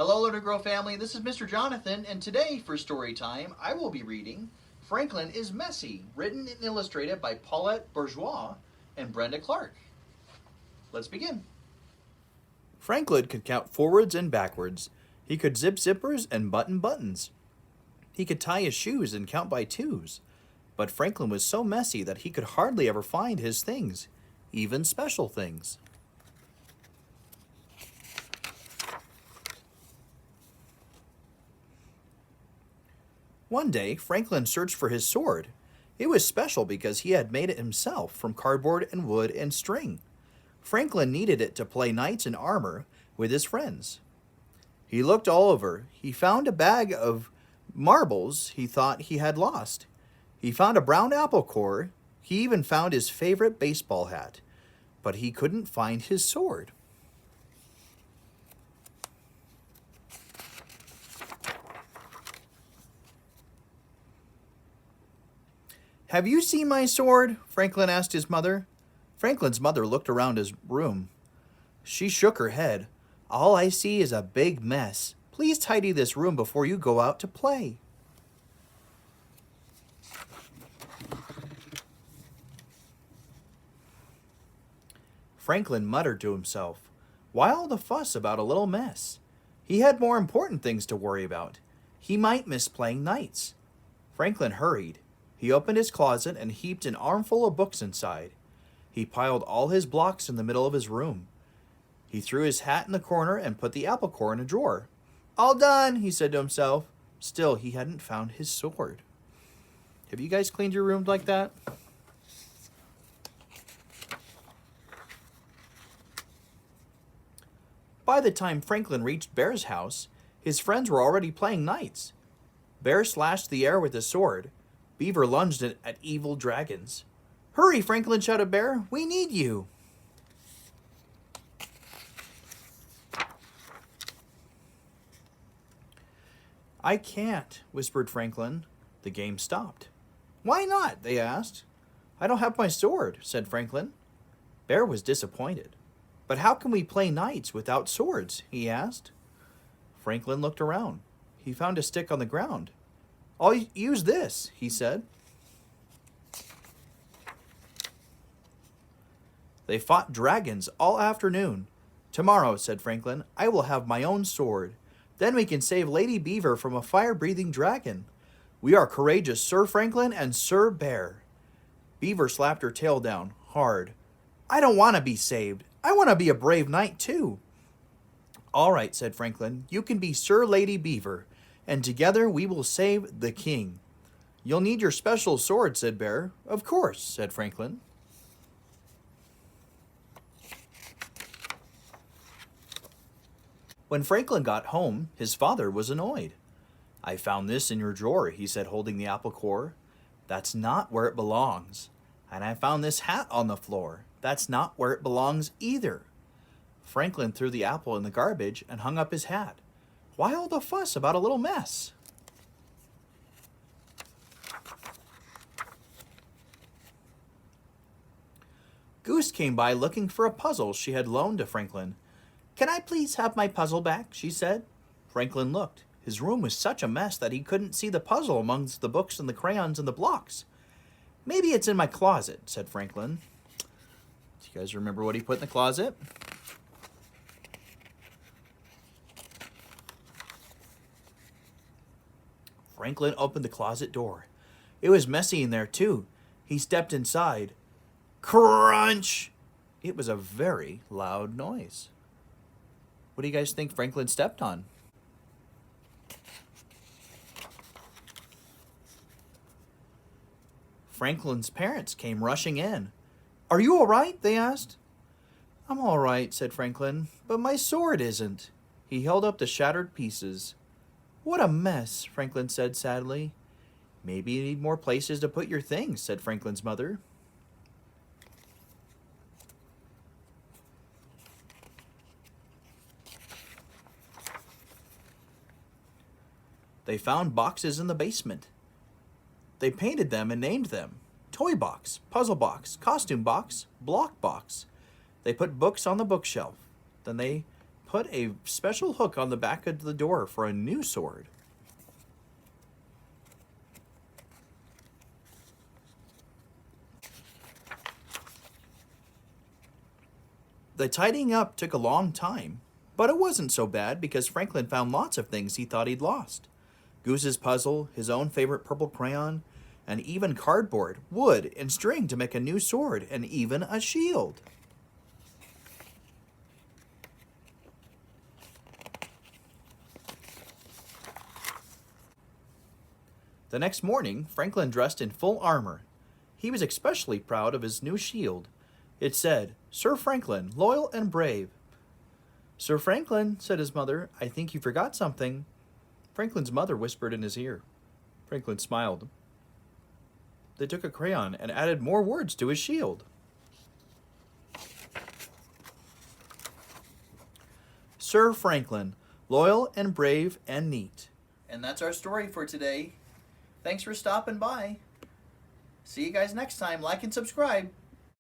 Hello, Learn to Grow family. This is Mr. Jonathan, and today for story time, I will be reading Franklin is Messy, written and illustrated by Paulette Bourgeois and Brenda Clark. Let's begin. Franklin could count forwards and backwards. He could zip zippers and button buttons. He could tie his shoes and count by twos. But Franklin was so messy that he could hardly ever find his things, even special things. One day, Franklin searched for his sword. It was special because he had made it himself from cardboard and wood and string. Franklin needed it to play knights in armor with his friends. He looked all over. He found a bag of marbles he thought he had lost. He found a brown apple core. He even found his favorite baseball hat. But he couldn't find his sword. "Have you seen my sword?" Franklin asked his mother. Franklin's mother looked around his room. She shook her head. "All I see is a big mess. Please tidy this room before you go out to play." Franklin muttered to himself, "Why all the fuss about a little mess?" He had more important things to worry about. He might miss playing knights. Franklin hurried. He opened his closet and heaped an armful of books inside. He piled all his blocks in the middle of his room. He threw his hat in the corner and put the apple core in a drawer. "All done," he said to himself. Still, he hadn't found his sword. Have you guys cleaned your rooms like that? By the time Franklin reached Bear's house, his friends were already playing knights. Bear slashed the air with his sword. Beaver lunged at evil dragons. "Hurry," Franklin shouted Bear. "We need you." "I can't," whispered Franklin. The game stopped. "Why not?" they asked. "I don't have my sword," said Franklin. Bear was disappointed. "But how can we play knights without swords?" he asked. Franklin looked around. He found a stick on the ground. "I'll use this," he said. They fought dragons all afternoon. "Tomorrow," said Franklin, "I will have my own sword. Then we can save Lady Beaver from a fire-breathing dragon. We are courageous, Sir Franklin and Sir Bear." Beaver slapped her tail down hard. "I don't want to be saved. I want to be a brave knight too." "All right," said Franklin. "You can be Sir Lady Beaver, and together we will save the king." "You'll need your special sword," said Bear. "Of course," said Franklin. When Franklin got home, his father was annoyed. "I found this in your drawer," he said, holding the apple core. "That's not where it belongs. And I found this hat on the floor. That's not where it belongs either." Franklin threw the apple in the garbage and hung up his hat. Why all the fuss about a little mess? Goose came by looking for a puzzle she had loaned to Franklin. "Can I please have my puzzle back?" she said. Franklin looked. His room was such a mess that he couldn't see the puzzle amongst the books and the crayons and the blocks. "Maybe it's in my closet," said Franklin. Do you guys remember what he put in the closet? Franklin opened the closet door. It was messy in there, too. He stepped inside. Crunch! It was a very loud noise. What do you guys think Franklin stepped on? Franklin's parents came rushing in. "Are you all right?" they asked. "I'm all right," said Franklin, "but my sword isn't." He held up the shattered pieces. "What a mess," Franklin said sadly. "Maybe you need more places to put your things," said Franklin's mother. They found boxes in the basement. They painted them and named them. Toy box, puzzle box, costume box, block box. They put books on the bookshelf. Then they put a special hook on the back of the door for a new sword. The tidying up took a long time, but it wasn't so bad because Franklin found lots of things he thought he'd lost. Goose's puzzle, his own favorite purple crayon, and even cardboard, wood, and string to make a new sword, and even a shield. The next morning, Franklin dressed in full armor. He was especially proud of his new shield. It said, "Sir Franklin, loyal and brave." "Sir Franklin," said his mother, "I think you forgot something." Franklin's mother whispered in his ear. Franklin smiled. They took a crayon and added more words to his shield. Sir Franklin, loyal and brave and neat. And that's our story for today. Thanks for stopping by. See you guys next time. Like and subscribe.